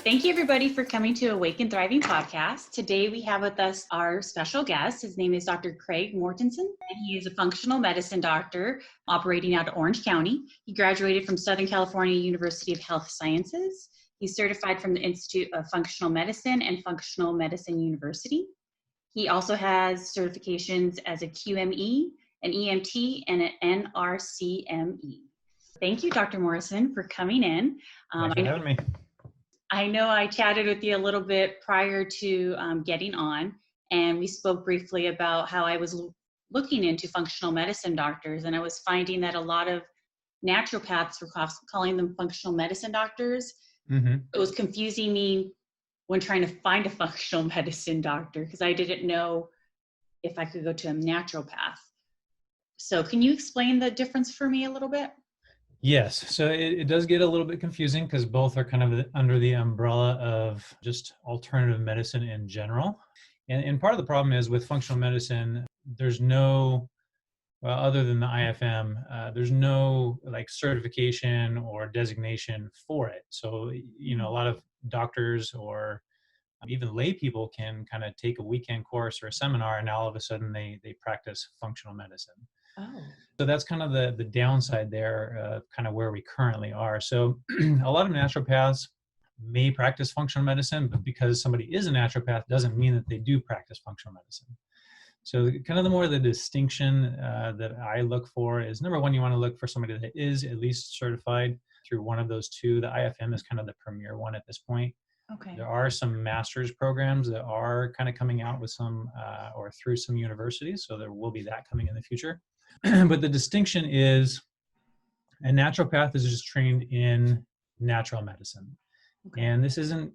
Thank you, everybody, for coming to Awake and Thriving podcast. Today, we have with us our special guest. His name is Dr. Craig Mortensen, and he is a functional medicine doctor operating out of Orange County. He graduated from Southern California University of Health Sciences. He's certified from the Institute of Functional Medicine and Functional Medicine University. He also has certifications as a QME, an EMT, and an NRCME. Thank you, Dr. Morrison, for coming in. Thanks for having me. I know I chatted with you a little bit prior to getting on, and we spoke briefly about how I was looking into functional medicine doctors, and I was finding that a lot of naturopaths were calling them functional medicine doctors. Mm-hmm. It was confusing me when trying to find a functional medicine doctor because I didn't know if I could go to a naturopath. So can you explain the difference for me a little bit? Yes. So it does get a little bit confusing because both are kind of under the umbrella of just alternative medicine in general. And part of the problem is with functional medicine, there's no, well, other than the IFM, there's no like certification or designation for it. So, a lot of doctors or even lay people can kind of take a weekend course or a seminar and now all of a sudden they practice functional medicine. Oh. So that's kind of the downside there, kind of where we currently are. So a lot of naturopaths may practice functional medicine, but because somebody is a naturopath doesn't mean that they do practice functional medicine. So kind of the distinction that I look for is, number one, you want to look for somebody that is at least certified through one of those two. The IFM is kind of the premier one at this point. Okay. There are some master's programs that are kind of coming out with some or through some universities. So there will be that coming in the future. But the distinction is a naturopath is just trained in natural medicine. Okay. And this isn't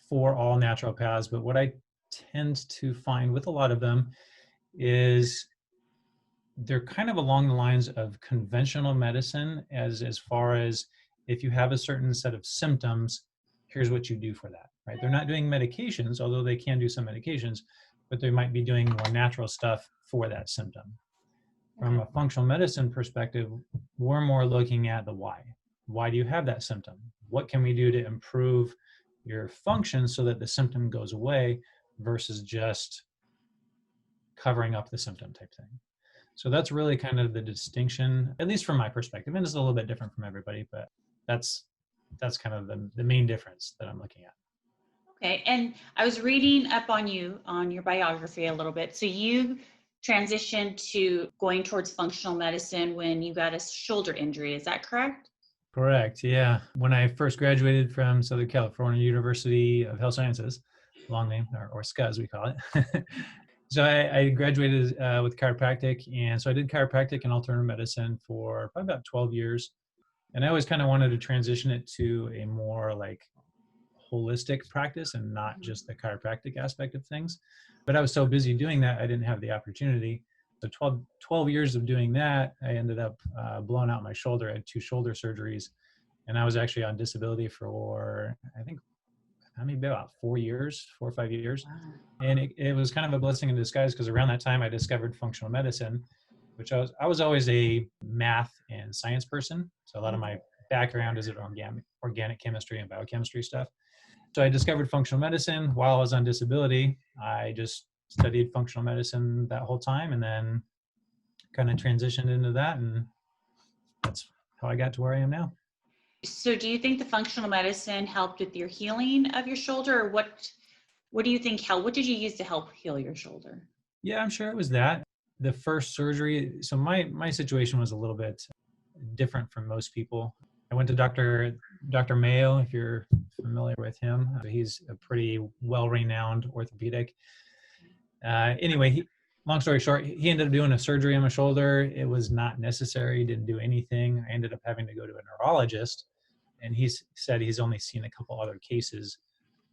for all naturopaths, but what I tend to find with a lot of them is they're kind of along the lines of conventional medicine as far as if you have a certain set of symptoms, here's what you do for that, right? They're not doing medications, although they can do some medications, but they might be doing more natural stuff for that symptom. From a functional medicine perspective, we're more looking at the why. Why do you have that symptom? What can we do to improve your function so that the symptom goes away versus just covering up the symptom type thing? So that's really kind of the distinction, at least from my perspective. And it's a little bit different from everybody, but that's kind of the main difference that I'm looking at. Okay. And I was reading up on you, on your biography a little bit. So you transitioned to going towards functional medicine when you got a shoulder injury. Is that correct? Correct. Yeah. When I first graduated from Southern California University of Health Sciences, long name, or SCUS we call it. So I graduated with chiropractic. And so I did chiropractic and alternative medicine for probably about 12 years. And I always kind of wanted to transition it to a more like holistic practice and not just the chiropractic aspect of things. But I was so busy doing that, I didn't have the opportunity. So 12 years of doing that, I ended up blowing out my shoulder. I had 2 shoulder surgeries. And I was actually on disability for, I think, maybe about 4 or 5 years. Wow. And it was kind of a blessing in disguise because around that time I discovered functional medicine, which I was always a math and science person. So a lot of my background is in organic chemistry and biochemistry stuff. So I discovered functional medicine while I was on disability. I just studied functional medicine that whole time and then kind of transitioned into that. And that's how I got to where I am now. So do you think the functional medicine helped with your healing of your shoulder, or what do you think helped? What did you use to help heal your shoulder? Yeah, I'm sure it was that. The first surgery, so my situation was a little bit different from most people. I went to Dr. Mayo, if you're familiar with him. He's a pretty well-renowned orthopedic. Anyway, long story short, he ended up doing a surgery on my shoulder. It was not necessary, didn't do anything. I ended up having to go to a neurologist, and he said he's only seen a couple other cases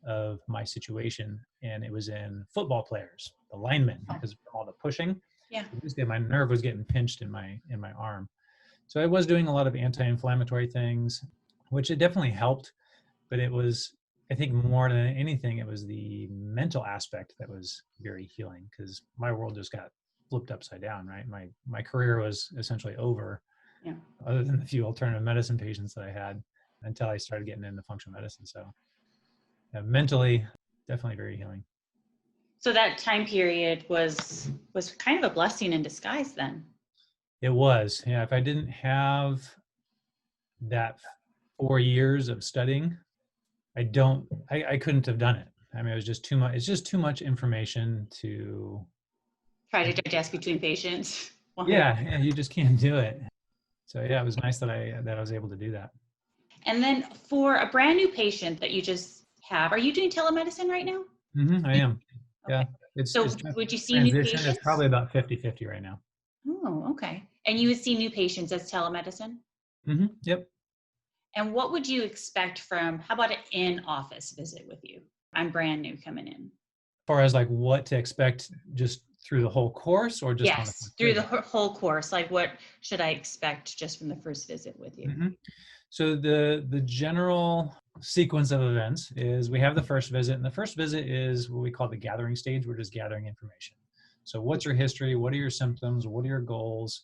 of my situation, and it was in football players, the linemen, because of all the pushing. Yeah. Basically, my nerve was getting pinched in my arm. So I was doing a lot of anti-inflammatory things, which it definitely helped, but it was, I think more than anything, it was the mental aspect that was very healing because my world just got flipped upside down, right? My career was essentially over, other than the few alternative medicine patients that I had until I started getting into functional medicine. So mentally, definitely very healing. So that time period was kind of a blessing in disguise then. It was, yeah. If I didn't have that 4 years of studying, I couldn't have done it. I mean, it was just too much. It's just too much information to. Try to digest between patients. Yeah, you just can't do it. So yeah, it was nice that I was able to do that. And then for a brand new patient that you just have, are you doing telemedicine right now? I am. Yeah, Okay. it's So would you see new transition. It's patients? probably about 50-50 right now. Oh, okay. And you would see new patients as telemedicine? Yep. And what would you expect from, how about an in-office visit with you? I'm brand new coming in. As far as like what to expect just through the whole course or just on the Yes, first through the visit? whole course. Like what should I expect just from the first visit with you? So the general sequence of events is we have the first visit, and the first visit is what we call the gathering stage. We're just gathering information. So what's your history? What are your symptoms? What are your goals?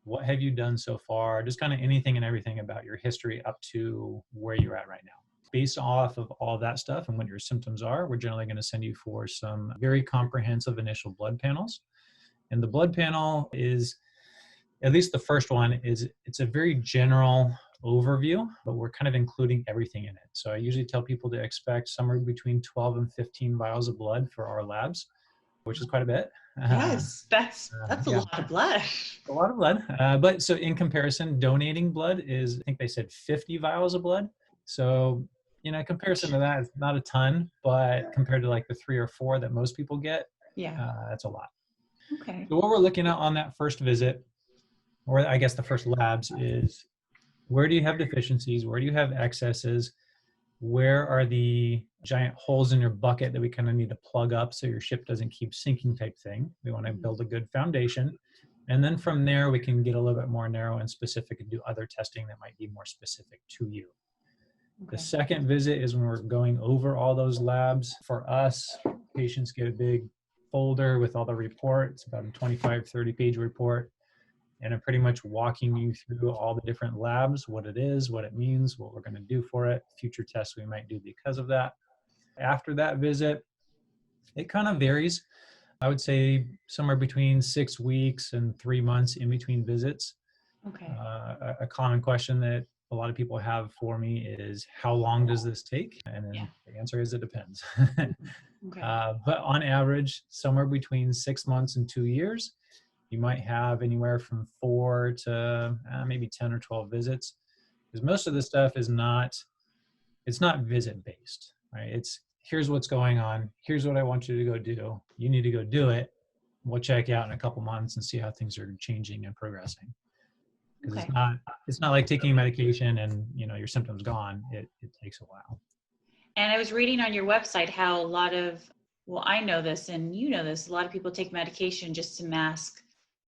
What have you done so far? Just kind of anything and everything about your history up to where you're at right now. Based off of all that stuff and what your symptoms are, we're generally going to send you for some very comprehensive initial blood panels. And the blood panel is, at least the first one, is it's a very general overview, but we're kind of including everything in it. So I usually tell people to expect somewhere between 12 and 15 vials of blood for our labs, which is quite a bit. Yes, that's a Yeah, lot of blood. a lot of blood. But so in comparison, donating blood is, I think they said 50 vials of blood. So, in comparison to that, it's not a ton, but compared to like the 3 or 4 that most people get, Yeah. that's a lot. Okay. So what we're looking at on that first visit, or I guess the first labs, is where do you have deficiencies? Where do you have excesses? Where are the giant holes in your bucket that we kind of need to plug up so your ship doesn't keep sinking type thing? We want to build a good foundation. And then from there, we can get a little bit more narrow and specific and do other testing that might be more specific to you. The Okay. second visit is when we're going over all those labs. For us, patients get a big folder with all the reports, about a 25, 30-page report. And I'm pretty much walking you through all the different labs, what it is, what it means, what we're going to do for it, future tests we might do because of that. After that visit, it kind of varies. I would say somewhere between 6 weeks and 3 months in between visits. Okay. A common question that a lot of people have for me is, how long does this take? And then Yeah. the answer is, it depends. Okay. But on average, somewhere between 6 months and 2 years. You might have anywhere from 4 to maybe 10 or 12 visits, because most of this stuff is it's not visit based, right? It's, here's what's going on. Here's what I want you to go do. You need to go do it. We'll check out in a couple months and see how things are changing and progressing. Because Okay. it's not like taking medication and your symptoms gone. It takes a while. And I was reading on your website how a lot of, well, I know this and you know this, a lot of people take medication just to mask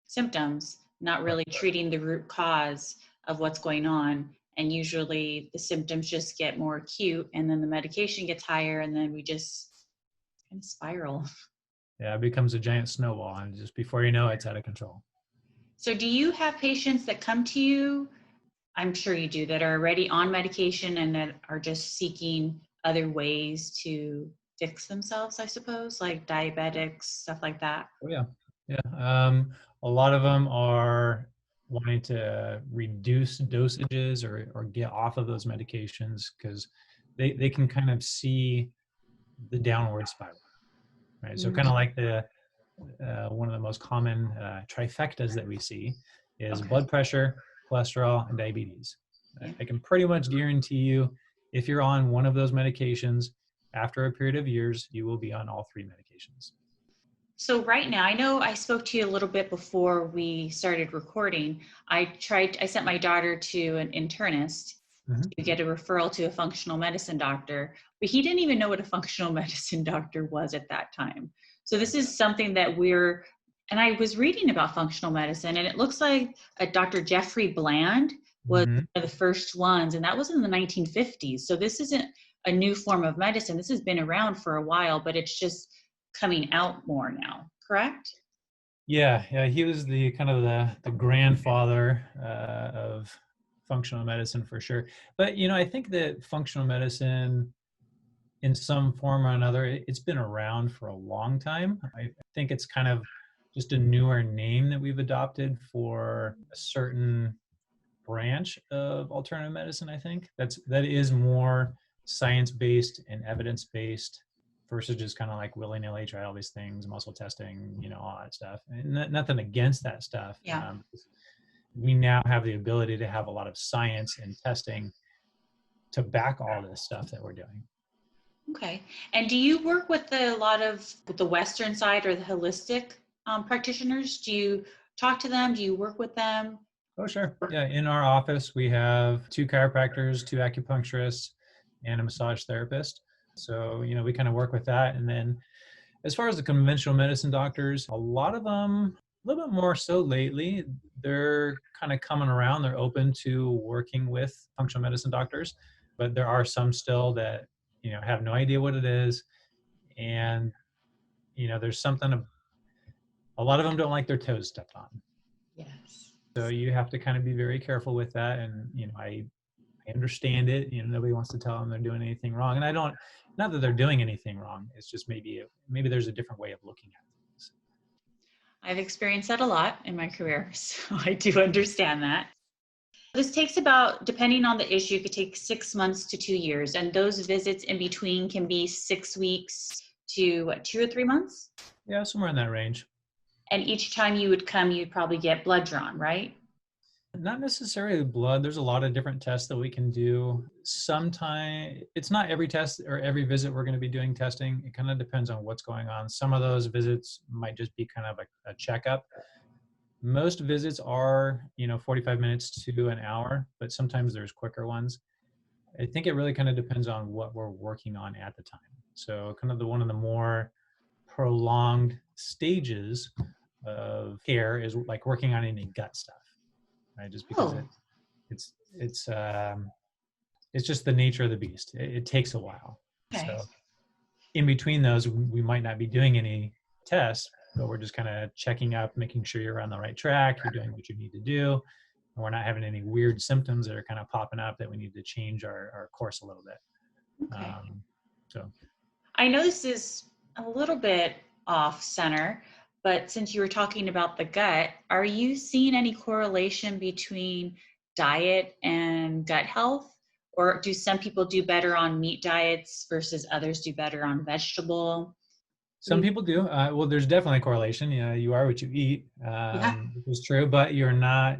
symptoms, not Right. really treating the root cause of what's going on. And usually the symptoms just get more acute and then the medication gets higher and then we just kind of spiral. Yeah, it becomes a giant snowball, and just before you know it, it's out of control. So do you have patients that come to you, I'm sure you do, that are already on medication and that are just seeking other ways to fix themselves, I suppose, like diabetics, stuff like that? Oh yeah, yeah. A lot of them are wanting to reduce dosages or get off of those medications because they can kind of see the downward spiral, right? So kind of like the one of the most common trifectas that we see is Okay. blood pressure, cholesterol, and diabetes. Yeah. I can pretty much guarantee you, if you're on one of those medications, after a period of years, you will be on all 3 medications. So right now, I know I spoke to you a little bit before we started recording. I sent my daughter to an internist to get a referral to a functional medicine doctor, but he didn't even know what a functional medicine doctor was at that time. So this is something that and I was reading about functional medicine, and it looks like Dr. Jeffrey Bland was Mm-hmm. one of the first ones, and that was in the 1950s. So this isn't a new form of medicine. This has been around for a while, but it's just coming out more now, correct? Yeah, he was the kind of the grandfather of functional medicine for sure. But I think that functional medicine in some form or another. It's been around for a long time. I think it's kind of just a newer name that we've adopted for a certain branch of alternative medicine. I think that is more science-based and evidence-based versus just kind of like willy-nilly try all these things, muscle testing, all that stuff. And nothing against that stuff. Yeah. We now have the ability to have a lot of science and testing to back all this stuff that we're doing. Okay. And do you work with a lot of the Western side or the holistic practitioners? Do you talk to them? Do you work with them? Oh, sure. Yeah. In our office, we have 2 chiropractors, 2 acupuncturists, and a massage therapist. So, we kind of work with that. And then as far as the conventional medicine doctors, a lot of them, a little bit more so lately, they're kind of coming around. They're open to working with functional medicine doctors, but there are some still that, have no idea what it is. And, there's something, a lot of them don't like their toes stepped on. Yes. So you have to kind of be very careful with that. And, I understand it. Nobody wants to tell them they're doing anything wrong. And I don't, not that they're doing anything wrong. It's just maybe there's a different way of looking at things. I've experienced that a lot in my career, so I do understand that. This takes about, depending on the issue, it could take 6 months to 2 years. And those visits in between can be 6 weeks to 2 or 3 months. Yeah, somewhere in that range. And each time you would come, you'd probably get blood drawn, right? Not necessarily blood. There's a lot of different tests that we can do. Sometimes it's not every test or every visit we're going to be doing testing. It kind of depends on what's going on. Some of those visits might just be kind of a checkup. Most visits are, 45 minutes to an hour, but sometimes there's quicker ones. I think it really kind of depends on what we're working on at the time. So kind of one of the more prolonged stages of care is like working on any gut stuff. Right, just because it's just the nature of the beast. It takes a while. Okay. So in between those, we might not be doing any tests, but we're just kind of checking up, making sure you're on the right track, you're doing what you need to do, and we're not having any weird symptoms that are kind of popping up that we need to change our course a little bit. Okay. So I know this is a little bit off center, but since you were talking about the gut, are you seeing any correlation between diet and gut health? Or do some people do better on meat diets versus others do better on vegetable? some people do. Well, there's definitely a correlation. You are what you eat, which is true, but you're not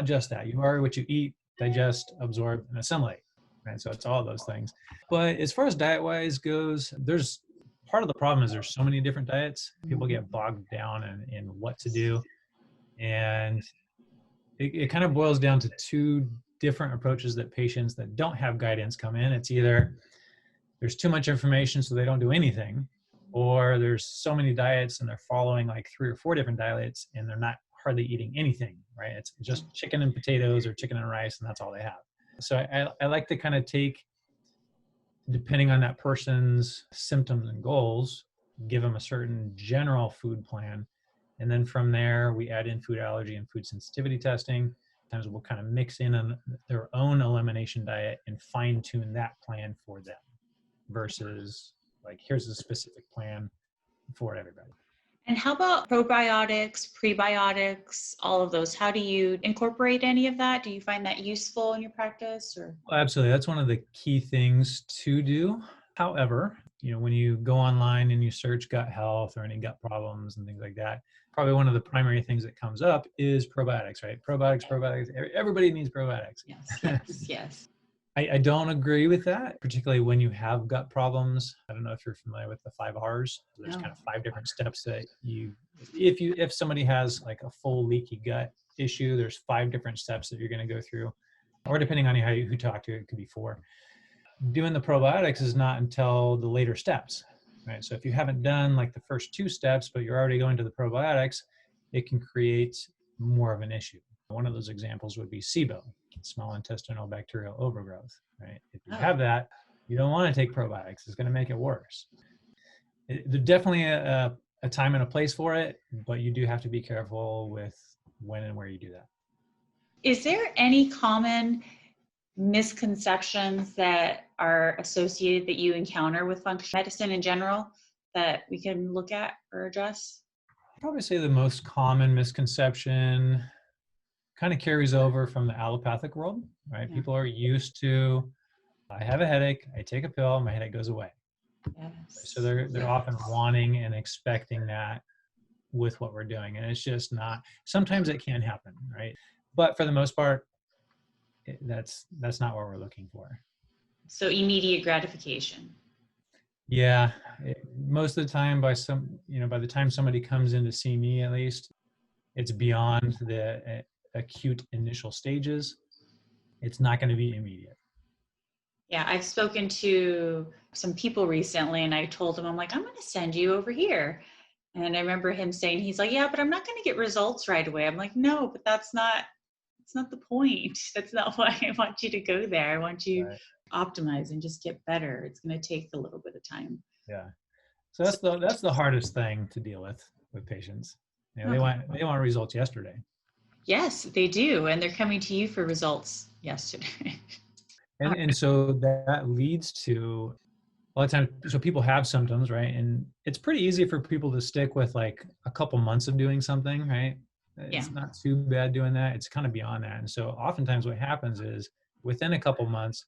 just that. You are what you eat, digest, absorb, and assimilate. Right? So it's all those things. But as far as diet-wise goes, there's part of the problem is there's so many different diets. People get bogged down in what to do. And it kind of boils down to 2 different approaches that patients that don't have guidance come in. It's either there's too much information so they don't do anything, or there's so many diets and they're following like 3 or 4 different diets and they're not hardly eating anything, right? It's just chicken and potatoes or chicken and rice and that's all they have. So I like to kind of take, depending on that person's symptoms and goals, give them a certain general food plan. And then from there, we add in food allergy and food sensitivity testing. Sometimes we'll kind of mix in their own elimination diet and fine tune that plan for them versus like, here's a specific plan for everybody. And how about probiotics, prebiotics, all of those? How do you incorporate any of that? Do you find that useful in your practice? Or? Well, absolutely. That's one of the key things to do. However, when you go online and you search gut health or any gut problems and things like that, probably one of the primary things that comes up is probiotics, right? Probiotics. Everybody needs probiotics. Yes. I don't agree with that, particularly when you have gut problems. I don't know if you're familiar with the 5 R's. There's kind of 5 different steps that if somebody has like a full leaky gut issue, there's 5 different steps that you're going to go through, or depending on who talk to, it could be 4. Doing the probiotics is not until the later steps, right? So if you haven't done like the first 2 steps, but you're already going to the probiotics, it can create more of an issue. One of those examples would be SIBO, small intestinal bacterial overgrowth, right? If you have that, you don't want to take probiotics. It's going to make it worse. There's definitely a time and a place for it, but you do have to be careful with when and where you do that. Is there any common misconceptions that are associated that you encounter with functional medicine in general that we can look at or address? I'd probably say the most common misconception kind of carries over from the allopathic world, right? Yeah. People are used to, I have a headache, I take a pill, my headache goes away. So Yes. they're often wanting and expecting that with what we're doing, and it's just not. Sometimes it can happen, right? But for the most part, that's not what we're looking for. So immediate gratification. Yeah, most of the time, by the time somebody comes in to see me, at least, it's beyond the acute initial stages. It's not going to be immediate. Yeah, I've spoken to some people recently and I told them, I'm like, I'm going to send you over here. And I remember him saying, he's like, yeah, but I'm not going to get results right away. I'm like, no, but that's not the point. That's not why I want you to go there. I want you Right. to optimize and just get better. It's going to take a little bit of time. Yeah. So that's the hardest thing to deal with patients. They Okay. want results yesterday. Yes, they do. And they're coming to you for results yesterday. And so that leads to a lot of times, so people have symptoms, right? And it's pretty easy for people to stick with like a couple months of doing something, right? Yeah. It's not too bad doing that. It's kind of beyond that. And so oftentimes what happens is within a couple months,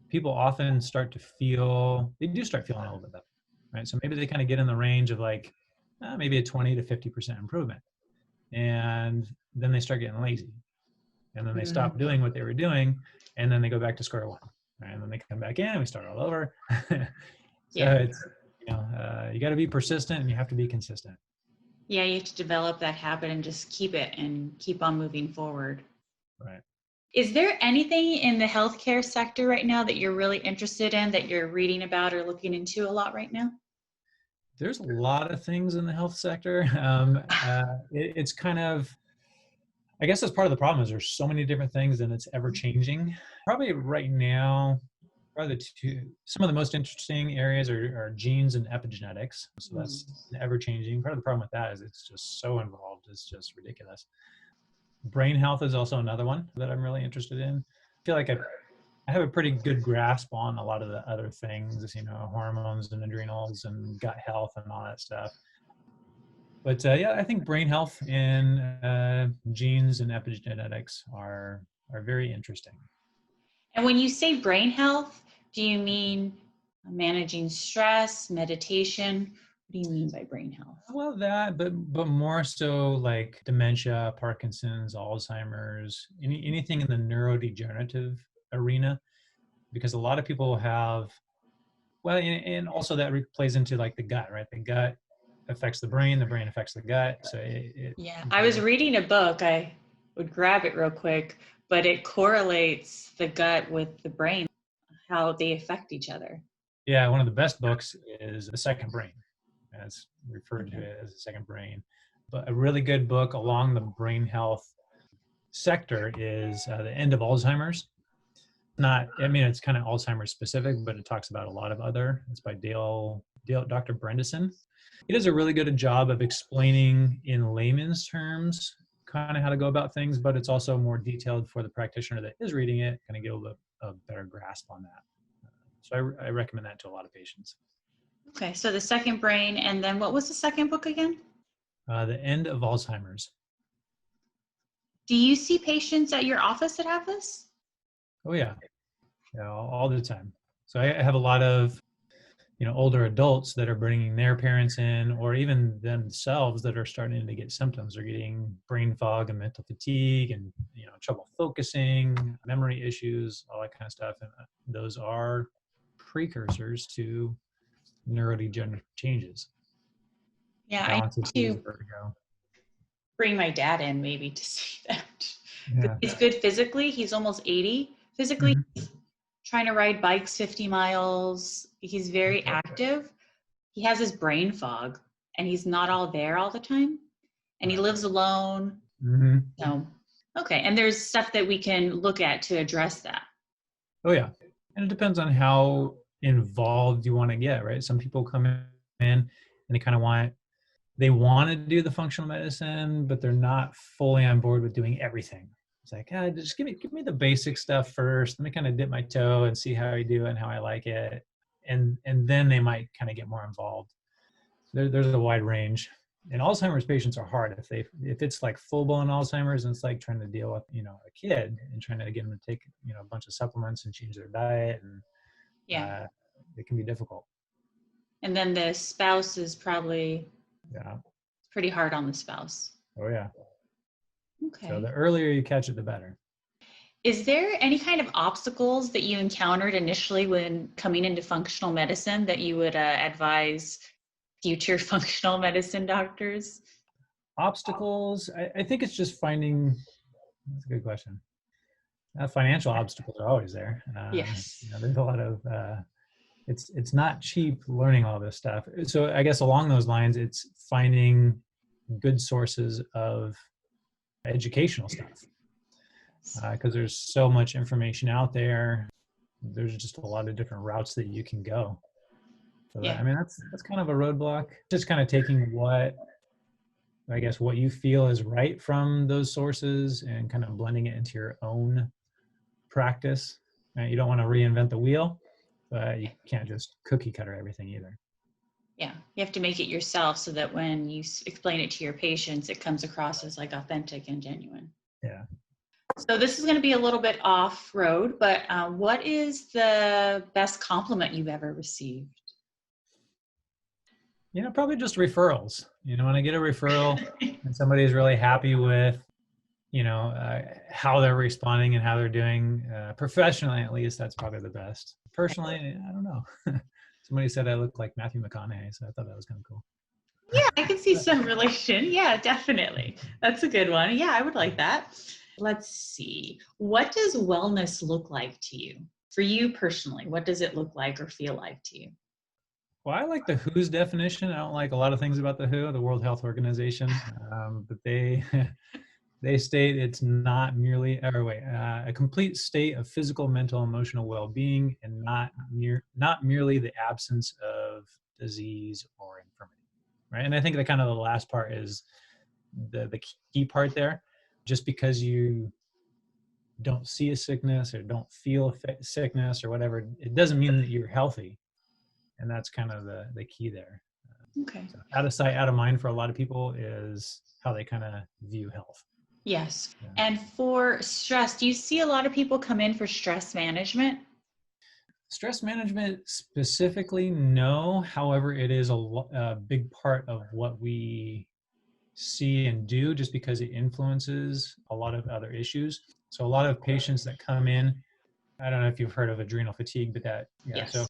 people often they do start feeling a little bit better, right? So maybe they kind of get in the range of like maybe a 20 to 50% improvement. And then they start getting lazy. And then they stop doing what they were doing. And then they go back to square one. Right? And then they come back in and we start all over. So Yeah. it's, you got to be persistent and you have to be consistent. Yeah, you have to develop that habit and just keep it and keep on moving forward. Right. Is there anything in the healthcare sector right now that you're really interested in, that you're reading about or looking into a lot right now? There's a lot of things in the health sector. It's kind of, I guess that's part of the problem is there's so many different things and it's ever changing. Probably right now, probably some of the most interesting areas are genes and epigenetics. So that's ever changing. Part of the problem with that is it's just so involved. It's just ridiculous. Brain health is also another one that I'm really interested in. I feel like I have a pretty good grasp on a lot of the other things, hormones and adrenals and gut health and all that stuff. But yeah, I think brain health and genes and epigenetics are very interesting. And when you say brain health, do you mean managing stress, meditation? What do you mean by brain health? Well, that, but more so like dementia, Parkinson's, Alzheimer's, anything in the neurodegenerative arena, because a lot of people have, well, and also that plays into like the gut, right? The gut affects the brain affects the gut. So Yeah, I was reading a book. I would grab it real quick, but it correlates the gut with the brain, how they affect each other. Yeah, one of the best books is The Second Brain. It's referred to Okay. it as The Second Brain. But a really good book along the brain health sector is The End of Alzheimer's. It's kind of Alzheimer's specific, but it talks about a lot of other. It's by Dr. Brendison. He does a really good job of explaining in layman's terms kind of how to go about things, but it's also more detailed for the practitioner that is reading it, kind of get a better grasp on that. So I recommend that to a lot of patients. Okay, so the second brain, and then what was the second book again? The End of Alzheimer's. Do you see patients at your office that have this? Oh yeah, all the time. So I have a lot of older adults that are bringing their parents in, or even themselves that are starting to get symptoms. They're getting brain fog and mental fatigue, and trouble focusing, memory issues, all that kind of stuff. And those are precursors to neurodegenerative changes. Yeah, I Balance need issues, to vertigo. bring my dad in maybe to see that. Yeah. He's good physically. He's almost 80. Physically, Mhm. he's trying to ride bikes 50 miles. He's very active. He has his brain fog and he's not all there all the time. And he Right. lives alone. Mm-hmm. So, okay. And there's stuff that we can look at to address that. Oh yeah, and it depends on how involved you want to get, right? Some people come in and they kind of want to do the functional medicine, but they're not fully on board with doing everything. It's like, just give me the basic stuff first. Let me kind of dip my toe and see how I do and how I like it. And then they might kind of get more involved. There's a wide range. And Alzheimer's patients are hard. If it's like full blown Alzheimer's, and it's like trying to deal with, a kid and trying to get them to take, a bunch of supplements and change their diet, and Yeah. it can be difficult. And then the spouse is probably pretty hard on the spouse. Oh yeah. Okay. So the earlier you catch it, the better. Is there any kind of obstacles that you encountered initially when coming into functional medicine that you would advise future functional medicine doctors? Obstacles, I think it's just finding, that's a good question. Financial obstacles are always there. Yes. There's a lot of, it's not cheap learning all this stuff. So I guess along those lines, it's finding good sources of educational stuff. Because there's so much information out there. There's just a lot of different routes that you can go. So that's kind of a roadblock. Just kind of taking what you feel is right from those sources and kind of blending it into your own practice. You don't want to reinvent the wheel, but you can't just cookie cutter everything either. Yeah, you have to make it yourself so that when you explain it to your patients, it comes across as like authentic and genuine. Yeah. So this is going to be a little bit off road, but what is the best compliment you've ever received? Probably just referrals. When I get a referral and somebody's really happy with, how they're responding and how they're doing, professionally, at least, that's probably the best. Personally, I don't know. Somebody said I look like Matthew McConaughey, so I thought that was kind of cool. Yeah, I can see some relation. Yeah, definitely. That's a good one. Yeah, I would like that. Let's see. What does wellness look like to you? For you personally, what does it look like or feel like to you? Well, I like the WHO's definition. I don't like a lot of things about the WHO, the World Health Organization, but they they state it's not merely a complete state of physical, mental, emotional well-being, and not merely the absence of disease or infirmity, right? And I think that kind of the last part is the key part there. Just because you don't see a sickness or don't feel a sickness or whatever, it doesn't mean that you're healthy. And that's kind of the key there. Okay. So out of sight, out of mind for a lot of people is how they kind of view health. Yes. Yeah. And for stress, do you see a lot of people come in for stress management? Stress management specifically, no. However, it is a big part of what we see and do, just because it influences a lot of other issues. So a lot of patients that come in, I don't know if you've heard of adrenal fatigue, but Yes. So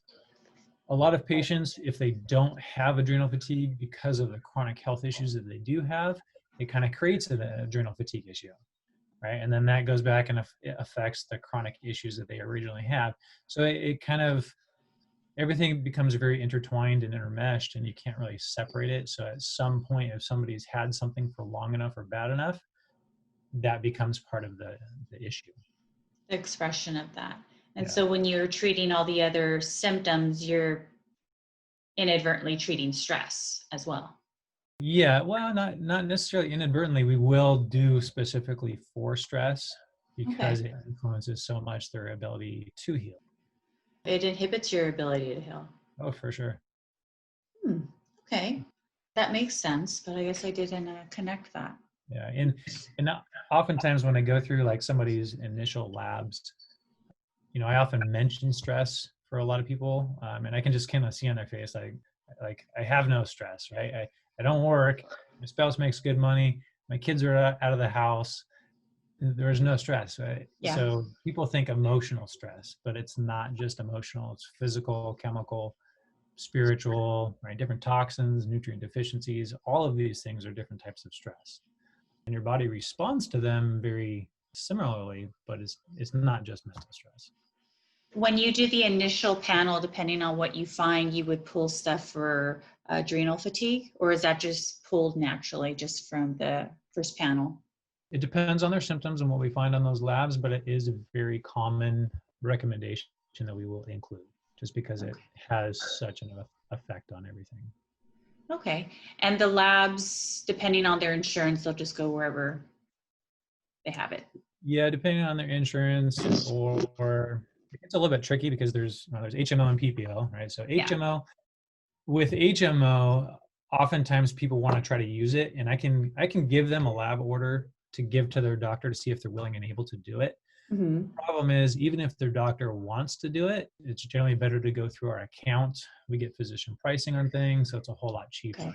a lot of patients, if they don't have adrenal fatigue because of the chronic health issues that they do have, it kind of creates an adrenal fatigue issue, right? And then that goes back and it affects the chronic issues that they originally have. So it kind of, everything becomes very intertwined and intermeshed, and you can't really separate it. So at some point, if somebody's had something for long enough or bad enough, that becomes part of the issue. The expression of that. And so when you're treating all the other symptoms, you're inadvertently treating stress as well. Yeah, well, not necessarily inadvertently. We will do specifically for stress because it influences so much their ability to heal. It inhibits your ability to heal. Oh, for sure. Okay, that makes sense, but I guess I didn't connect that. Yeah, and oftentimes when I go through like somebody's initial labs, I often mention stress for a lot of people, and I can just kind of see on their face, like I have no stress, right? I don't work. My spouse makes good money. My kids are out of the house. There's no stress, right? Yeah. So people think emotional stress, but it's not just emotional. It's physical, chemical, spiritual, right? Different toxins, nutrient deficiencies. All of these things are different types of stress, and your body responds to them very similarly, but it's not just mental stress. When you do the initial panel, depending on what you find, you would pull stuff for adrenal fatigue, or is that just pulled naturally just from the first panel? It depends on their symptoms and what we find on those labs, but it is a very common recommendation that we will include just because it has such an effect on everything. Okay. And the labs, depending on their insurance, they'll just go wherever they have it. Yeah, depending on their insurance, or it gets a little bit tricky because there's HMO and PPO, right? So Yeah. with HMO, oftentimes people want to try to use it, and I can give them a lab order to give to their doctor to see if they're willing and able to do it. Mm-hmm. Problem is, even if their doctor wants to do it, it's generally better to go through our account. We get physician pricing on things, so it's a whole lot cheaper. Okay.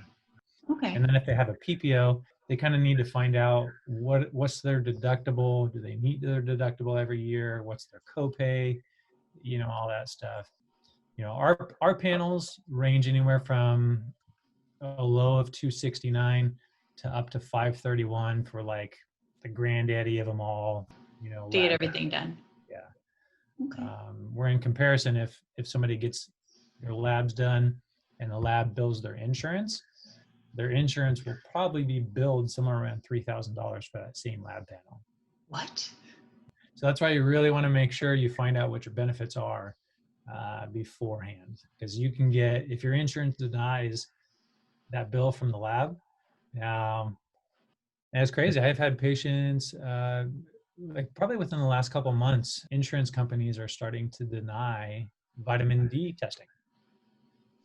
Okay. And then if they have a PPO, they kind of need to find out what's their deductible. Do they meet their deductible every year? What's their copay? All that stuff. Our panels range anywhere from a low of 269 to up to 531 for like the granddaddy of them all. To get lab. everything done. Yeah. Okay. Where in comparison, if somebody gets their labs done and the lab bills their insurance will probably be billed somewhere around $3,000 for that same lab panel. What? So that's why you really want to make sure you find out what your benefits are beforehand, because you can get, if your insurance denies that bill from the lab, and it's crazy. I've had patients, like probably within the last couple of months, insurance companies are starting to deny vitamin D testing,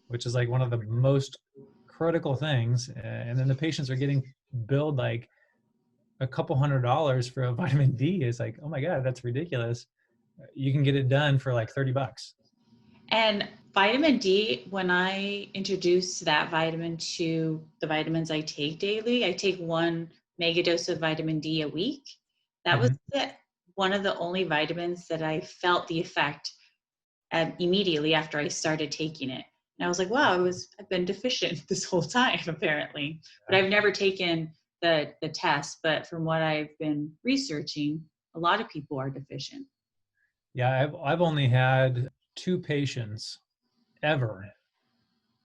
which is like one of the most critical things. And then the patients are getting billed like a couple $100s for a vitamin D. It's like, oh my God, that's ridiculous. You can get it done for like $30. And vitamin D, when I introduced that vitamin to the vitamins I take daily, I take 1 mega dose of vitamin D a week. That was one of the only vitamins that I felt the effect immediately after I started taking it. And I was like, wow, I've been deficient this whole time, apparently. But I've never taken the test. But from what I've been researching, a lot of people are deficient. Yeah, I've only had 2 patients ever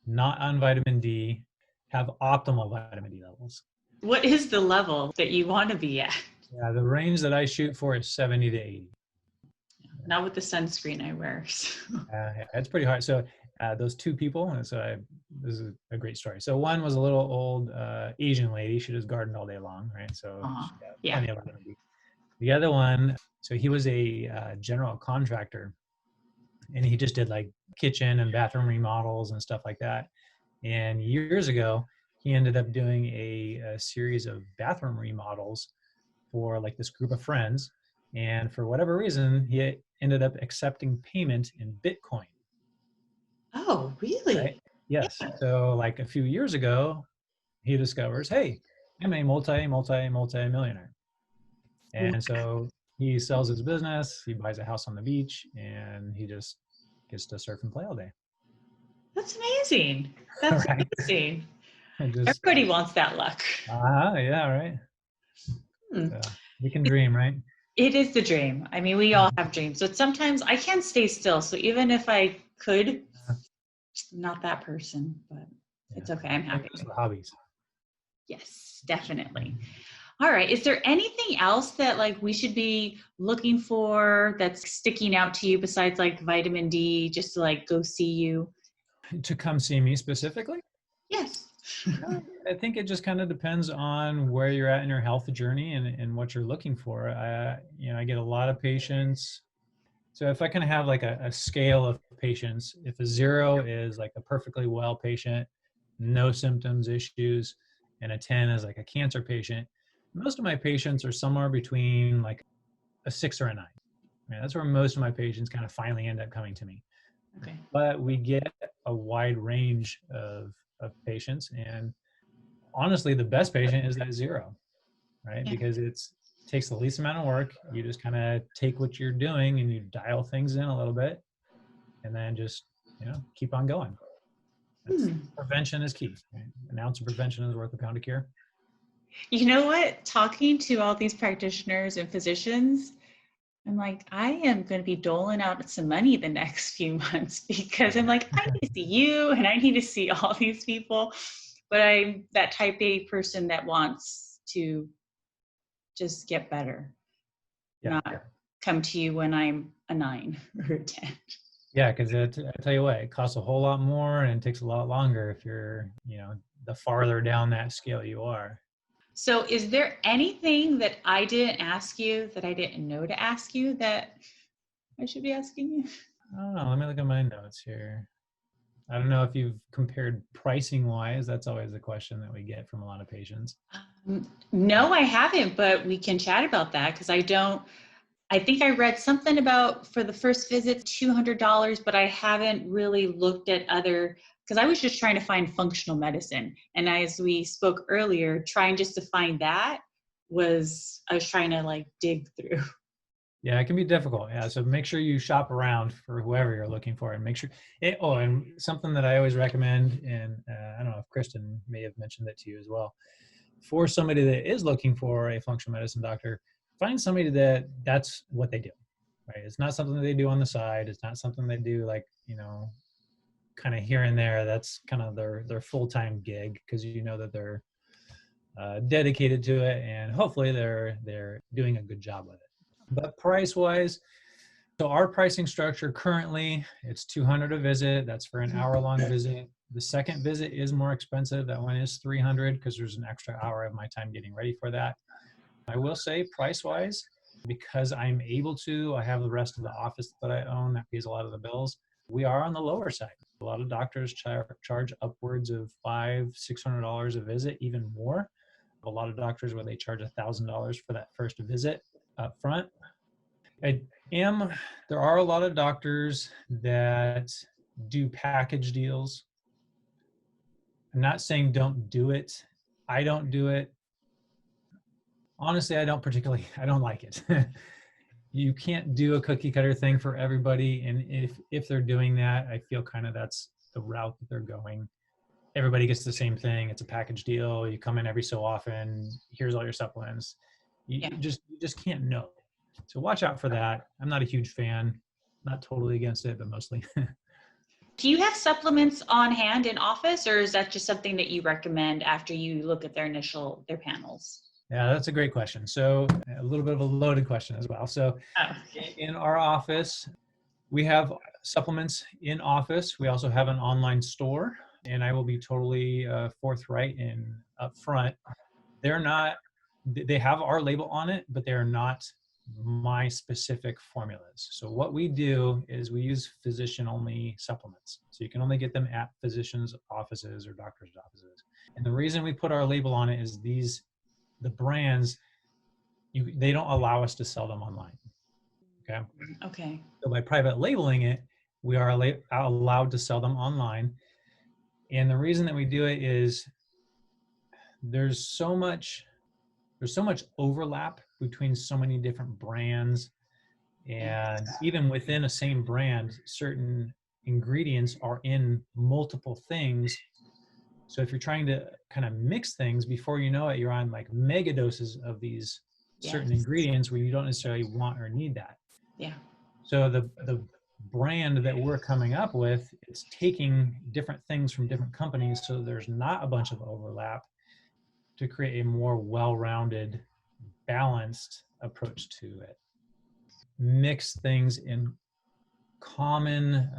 not on vitamin D have optimal vitamin D levels. What is the level that you want to be at? Yeah, the range that I shoot for is 70 to 80. Not with the sunscreen I wear. Yeah, it's pretty hard. So those 2 people, and so this is a great story. So one was a little old Asian lady. She just gardened all day long, right? So she had plenty of vitamin D. The other one, so he was a general contractor, and he just did like kitchen and bathroom remodels and stuff like that. And years ago, he ended up doing a series of bathroom remodels for like this group of friends. And for whatever reason, he ended up accepting payment in Bitcoin. Oh, really? Right? Yes. Yeah. So like a few years ago, he discovers, hey, I'm a multi-millionaire. And so he sells his business, he buys a house on the beach, and he just gets to surf and play all day. That's amazing. That's right? amazing. Everybody wants that luck. Yeah, right. So we can dream, right? It is the dream. I mean, we all have dreams, but sometimes I can't stay still. So even if I could, I'm not that person, but it's okay. I'm happy. The hobbies. Yes, definitely. All right. Is there anything else that like we should be looking for that's sticking out to you besides like vitamin D, just to like go see you? To come see me specifically? Yes. I think it just kind of depends on where you're at in your health journey and what you're looking for. I get a lot of patients. So if I kind of have like a scale of patients, if a 0 is like a perfectly well patient, no symptoms, issues, and a 10 is like a cancer patient, most of my patients are somewhere between like a 6 or a 9. That's where most of my patients kind of finally end up coming to me. Okay. But we get a wide range of patients, and honestly, the best patient is that 0, right? Yeah. Because it takes the least amount of work. You just kind of take what you're doing and you dial things in a little bit, and then just keep on going. Prevention is key. Right? An ounce of prevention is worth a pound of cure. You know what? Talking to all these practitioners and physicians, I'm like, I am going to be doling out some money the next few months because I'm like, I need to see you and I need to see all these people. But I'm that type A person that wants to just get better, not come to you when I'm a 9 or a 10. Yeah, because I tell you what, it costs a whole lot more and it takes a lot longer if you're, the farther down that scale you are. So is there anything that I didn't ask you that I didn't know to ask you that I should be asking you? Oh, let me look at my notes here. I don't know if you've compared pricing wise. That's always a question that we get from a lot of patients. No, I haven't, but we can chat about that because I think I read something about for the first visit, $200, but I haven't really looked at other, because I was just trying to find functional medicine. And as we spoke earlier, trying just to find that I was trying to like dig through. Yeah, it can be difficult. Yeah, so make sure you shop around for whoever you're looking for, and make sure. And something that I always recommend, and I don't know if Kristen may have mentioned it to you as well. For somebody that is looking for a functional medicine doctor, find somebody that's what they do. Right? It's not something that they do on the side. It's not something they do like kind of here and there. That's kind of their full-time gig, because you know that they're dedicated to it, and hopefully they're doing a good job with it. But price wise, so our pricing structure currently, it's $200 a visit. That's for an hour-long visit. The second visit is more expensive. That one is $300 because there's an extra hour of my time getting ready for that. I will say price-wise, because I'm able to, I have the rest of the office that I own that pays a lot of the bills. We are on the lower side. A lot of doctors charge upwards of $500-$600 a visit, even more. A lot of doctors where they charge $1,000 for that first visit up front. There are a lot of doctors that do package deals. I'm not saying don't do it. I don't do it. Honestly, I don't like it. You can't do a cookie cutter thing for everybody. And if they're doing that, I feel kind of that's the route that they're going. Everybody gets the same thing. It's a package deal. You come in every so often. Here's all your supplements. You just can't know. So watch out for that. I'm not a huge fan. Not totally against it, but mostly. Do you have supplements on hand in office, or is that just something that you recommend after you look at their panels? Yeah, that's a great question. So a little bit of a loaded question as well. So Oh. in our office, we have supplements in office. We also have an online store, and I will be totally forthright and upfront. They have our label on it, but they're not my specific formulas. So what we do is we use physician-only supplements. So you can only get them at physicians' offices or doctors' offices. And the reason we put our label on it is the brands, they don't allow us to sell them online. Okay. Okay. So by private labeling it, we are allowed to sell them online. And the reason that we do it is there's so much overlap between so many different brands, and even within a same brand, certain ingredients are in multiple things. So if you're trying to kind of mix things, before you know it, you're on like mega doses of these certain ingredients where you don't necessarily want or need that. Yeah. So the brand that we're coming up with, it's taking different things from different companies, so there's not a bunch of overlap, to create a more well-rounded, balanced approach to it. Mix things in common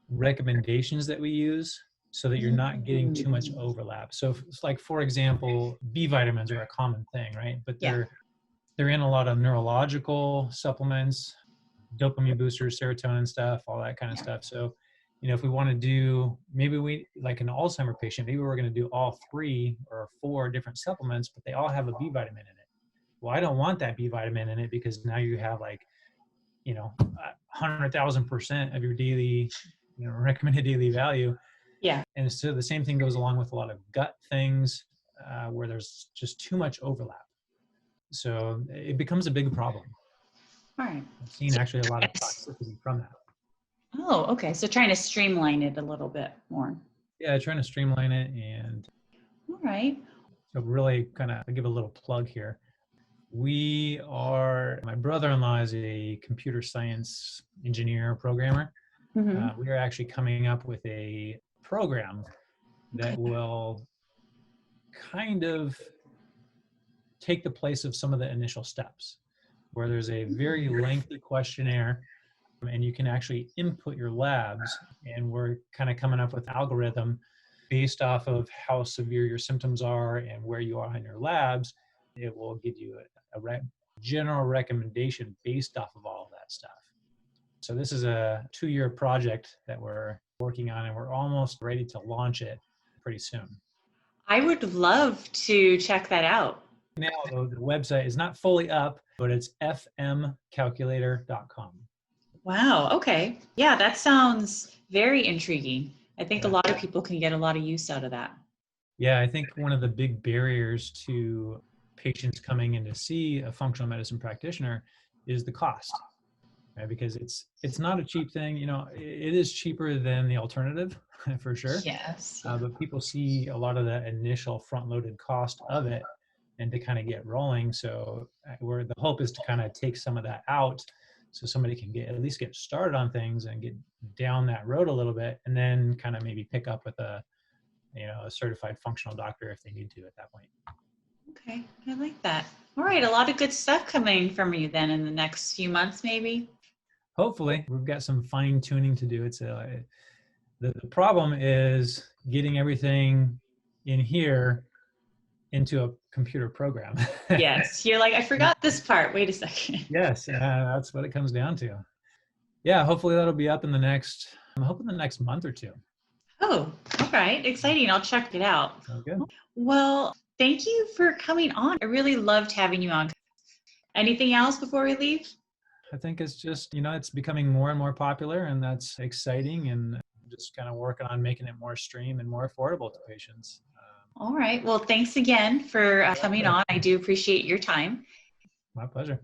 recommendations that we use, so that you're not getting too much overlap. So it's like, for example, B vitamins are a common thing, right? But they're in a lot of neurological supplements, dopamine boosters, serotonin stuff, all that kind of stuff. So, if we want to do, maybe we, like an Alzheimer patient, maybe we're going to do all 3 or 4 different supplements, but they all have a B vitamin in it. Well, I don't want that B vitamin in it, because now you have like, 100,000% of your daily, recommended daily value. Yeah. And so the same thing goes along with a lot of gut things, where there's just too much overlap. So it becomes a big problem. All right. I've seen actually a lot of toxicity from that. Oh, okay. So trying to streamline it a little bit more. Yeah, trying to streamline it. And All right. so really kind of give a little plug here. My brother-in-law is a computer science engineer, programmer. We are actually coming up with a program that will kind of take the place of some of the initial steps, where there's a very lengthy questionnaire, and you can actually input your labs, and we're kind of coming up with an algorithm based off of how severe your symptoms are and where you are on your labs, it will give you a general recommendation based off of all of that stuff. So this is a 2-year project that we're working on, and we're almost ready to launch it pretty soon. I would love to check that out. Now, the website is not fully up, but it's fmcalculator.com. Wow. Okay. Yeah, that sounds very intriguing. I think a Yeah. lot of people can get a lot of use out of that. Yeah, I think one of the big barriers to patients coming in to see a functional medicine practitioner is the cost, right? Because it's not a cheap thing. You know, it is cheaper than the alternative for sure. Yes. But people see a lot of the initial front-loaded cost of it, and to kind of get rolling. So where the hope is to kind of take some of that out, so somebody can at least get started on things and get down that road a little bit, and then kind of maybe pick up with a certified functional doctor if they need to at that point. Okay, I like that. All right, a lot of good stuff coming from you then in the next few months, maybe. Hopefully, we've got some fine tuning to do. The problem is getting everything in here into a computer program. Yes, you're like, I forgot this part. Wait a second. Yes, that's what it comes down to. Yeah, hopefully that'll be up I'm hoping the next month or two. Oh, all right. Exciting. I'll check it out. Sounds good. Well, thank you for coming on. I really loved having you on. Anything else before we leave? I think it's just, it's becoming more and more popular, and that's exciting, and just kind of working on making it more stream and more affordable to patients. All right. Well, thanks again for coming on. I do appreciate your time. My pleasure.